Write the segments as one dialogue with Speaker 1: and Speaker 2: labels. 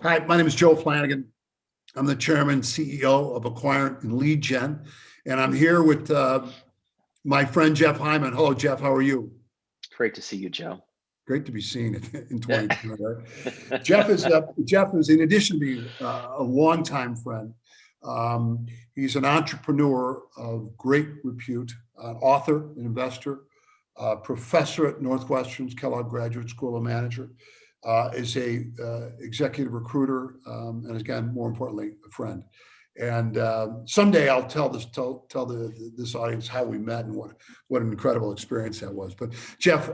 Speaker 1: Hi, my name is Joe Flanagan. I'm the chairman, CEO of Acquire and Lead Gen, and I'm here with my friend Jeff Hyman. Hello, Jeff. How are you?
Speaker 2: Great to see you, Joe.
Speaker 1: Great to be seen in 2020. Right? Jeff is in addition to being a longtime friend. He's an entrepreneur of great repute, an author, an investor, professor at Northwestern's Kellogg Graduate School of Management. Is a executive recruiter, and again, more importantly, a friend. And someday I'll tell this audience how we met and what an incredible experience that was. But Jeff,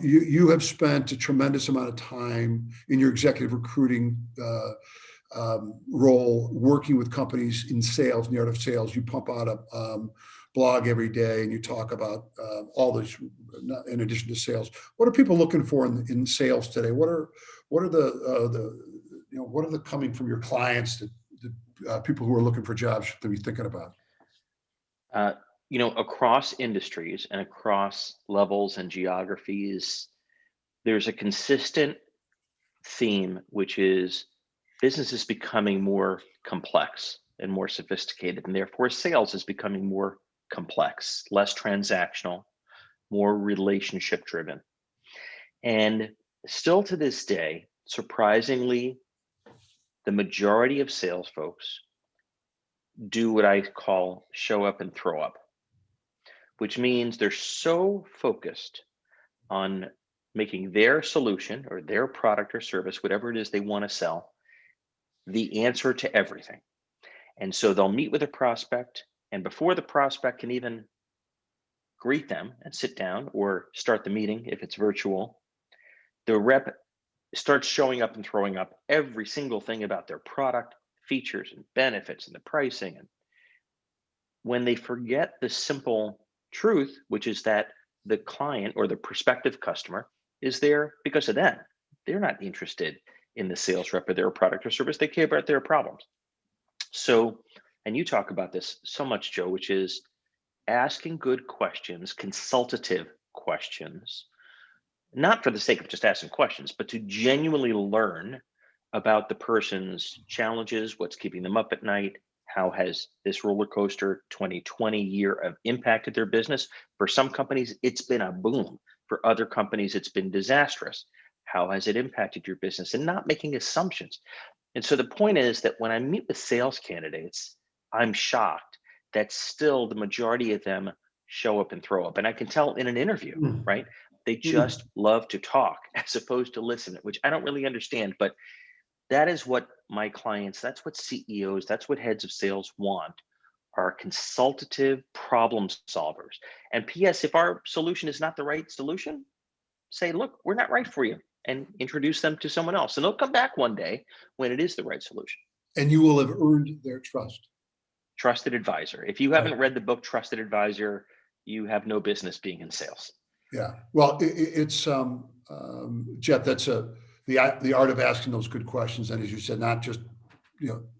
Speaker 1: you have spent a tremendous amount of time in your executive recruiting role, working with companies in sales, in the art of sales. You pump out a blog every day, and you talk about all this in addition to sales. What are people looking for in sales today? What are the coming from your clients that people who are looking for jobs should be thinking about?
Speaker 2: Across industries and across levels and geographies, there's a consistent theme, which is business is becoming more complex and more sophisticated, and therefore sales is becoming more complex, less transactional, more relationship driven. And still to this day, surprisingly, the majority of sales folks do what I call show up and throw up, which means they're so focused on making their solution or their product or service, whatever it is they want to sell, the answer to everything. And so they'll meet with a prospect, and before the prospect can even greet them and sit down or start the meeting, if it's virtual, the rep starts showing up and throwing up every single thing about their product, features and benefits and the pricing. And when they forget the simple truth, which is that the client or the prospective customer is there because of them. They're not interested in the sales rep or their product or service. They care about their problems. So, and you talk about this so much, Joe, which is asking good questions, consultative questions, not for the sake of just asking questions, but to genuinely learn about the person's challenges, what's keeping them up at night, how has this roller coaster 2020 year of impacted their business. For some companies, it's been a boom. For other companies, it's been disastrous. How has it impacted your business? And not making assumptions. And so the point is that when I meet with sales candidates, I'm shocked that still the majority of them show up and throw up. And I can tell in an interview, right? They just love to talk as opposed to listen, which I don't really understand, but that is what my clients, that's what CEOs, that's what heads of sales want, are consultative problem solvers. And PS, if our solution is not the right solution, say, look, we're not right for you, and introduce them to someone else. And they'll come back one day when it is the right solution.
Speaker 1: And you will have earned their trust.
Speaker 2: Trusted advisor. If you haven't read the book Trusted Advisor, you have no business being in sales.
Speaker 1: Yeah. Well, it's Jeff, that's the art of asking those good questions. And as you said, not just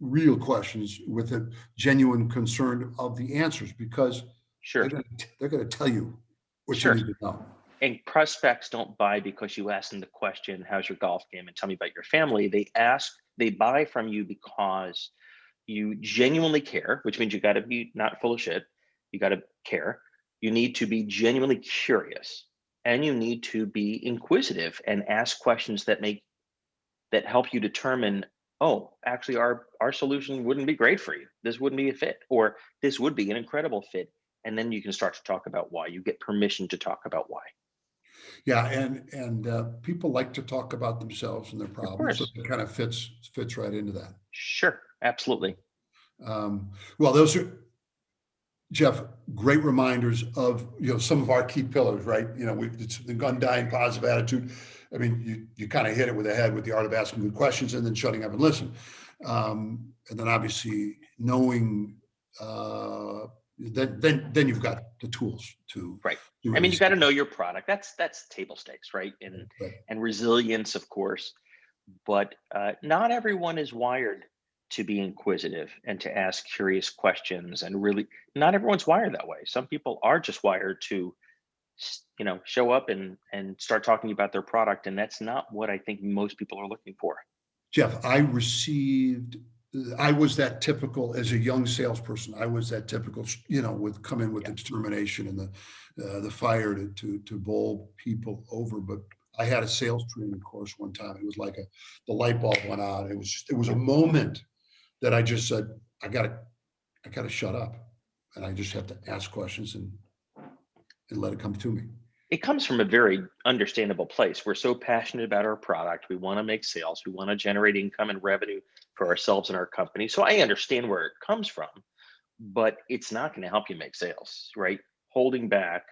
Speaker 1: real questions with a genuine concern of the answers, because
Speaker 2: sure,
Speaker 1: they're going to tell you what
Speaker 2: sure.
Speaker 1: you need to know.
Speaker 2: And prospects don't buy because you ask them the question, how's your golf game, and tell me about your family. They buy from you because you genuinely care, which means you got to be not full of shit. You got to care. You need to be genuinely curious, and you need to be inquisitive and ask questions that help you determine, oh, actually our solution wouldn't be great for you. This wouldn't be a fit, or this would be an incredible fit. And then you can start to talk about why. You get permission to talk about why.
Speaker 1: Yeah, and people like to talk about themselves and their problems, so it kind of fits right into that.
Speaker 2: Sure, absolutely.
Speaker 1: Well, those are, Jeff, great reminders of some of our key pillars, right? It's the gun dying positive attitude. I mean, you kind of hit it with the head with the art of asking good questions and then shutting up and listen, and then obviously knowing. Then you've got the tools to
Speaker 2: right. I mean, you got to know your product. That's table stakes, right? And resilience, of course. But not everyone is wired to be inquisitive and to ask curious questions. And really, not everyone's wired that way. Some people are just wired to, show up and start talking about their product. And that's not what I think most people are looking for.
Speaker 1: Jeff, I was that typical, as a young salesperson, I was that typical, with come in with the determination and the fire to bowl people over. But I had a sales training course one time. It was like the light bulb went on. It was a moment that I just said, I gotta shut up, and I just have to ask questions and let it come to me.
Speaker 2: It comes from a very understandable place. We're so passionate about our product. We want to make sales. We want to generate income and revenue for ourselves and our company. So I understand where it comes from, but it's not going to help you make sales, right? Holding back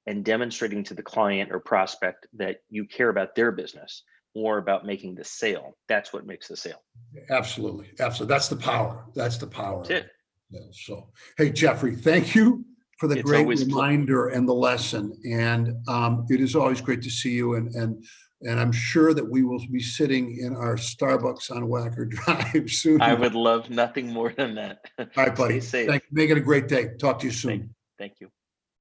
Speaker 2: and demonstrating to the client or prospect that you care about their business or about making the sale. That's what makes the sale.
Speaker 1: Absolutely. Absolutely. That's the power. That's the power.
Speaker 2: That's it.
Speaker 1: Yeah, so, hey, Jeffrey, thank you for the
Speaker 2: It's
Speaker 1: great
Speaker 2: always
Speaker 1: reminder and the lesson. And it is always great to see you. And I'm sure that we will be sitting in our Starbucks on Wacker Drive soon.
Speaker 2: I would love nothing more than that.
Speaker 1: All right, buddy.
Speaker 2: Stay safe.
Speaker 1: Make it a great day. Talk to you soon.
Speaker 2: Thank you.